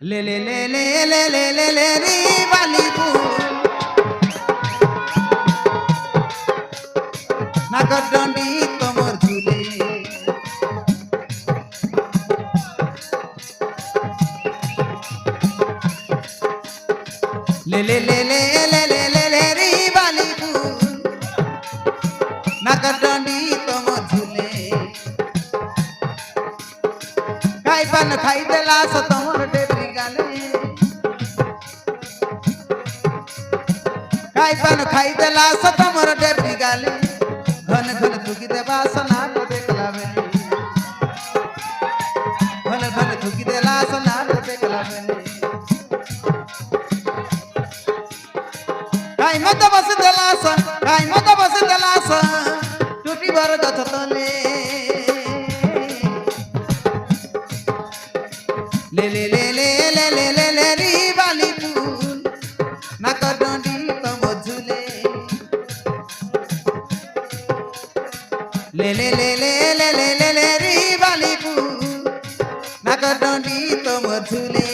ले ले ले ले ले ले ले ले री वाली फूल नागर डंडी तमर झूले ले ले ले ले ले ले ले ले री वाली फूल नागर डंडी तमर झूले खाई पान खाई देला सो तमर डेबरी गाले खाई पान खाई देला सो तमर डेबरी गाले घन घन थुकी देवा सनाट देखला बेले घन घन थुकी देला सनाट देखला बेले काय मत बस देला स काय मत बस देला स टूटी भर गथ तले ले ले ले ले ले ले ले ले री वाली फूल नाकर डंडी तम झूले ले ले ले ले ले ले ले ले री वाली फूल नाकर डंडी तम झूले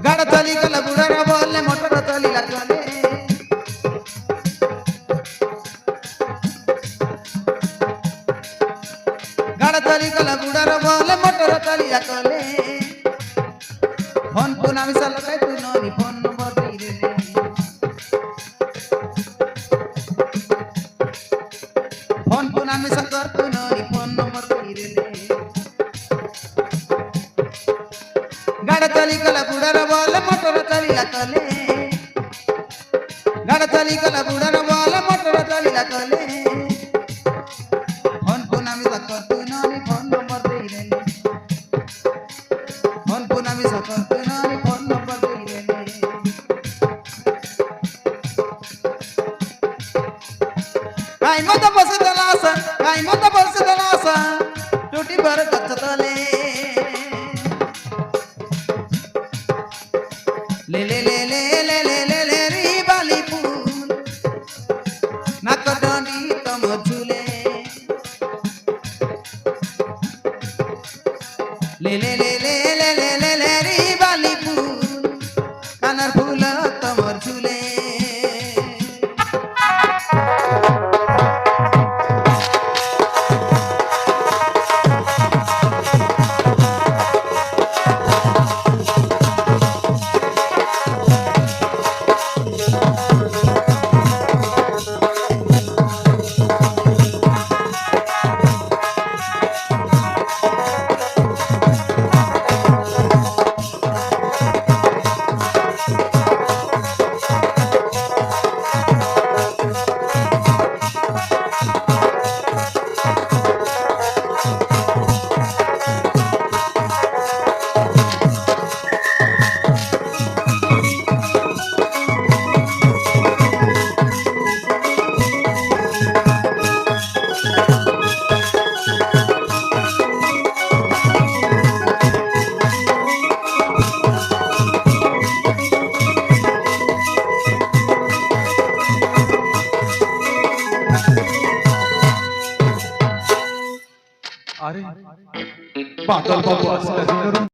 गाड़ तली गला बुढ़ारा बोले मोटर तली लगले गाड़ तली गला बुढ़ारा बोले मोटर तली लगले फोन पुना मिसल कई तू नोनी फोन नंबर दे रे फोन पुना मिसल कर तू नोनी फोन नंबर दे रे गाड़ तली गला बुढ़ारा बोले मोटर तली लगले गाड़ तली गला बुढ़ारा बोले मोटर तली लगले फोन पुना मिसल कर तू नोनी फोन नंबर दे रे फोन पुना मिसल कर तू नोनी फोन नंबर दे रे काय मत बस दलासा काय मत बस दलासा टूटी भर गच तले ले ले ले ले ले ले ले ले री वाली फूल नाकर डंडी तम झूले ले ले ले ले ले ले ले ले री वाली फूल कानर फूल तमर झूले अरे बादल बाबू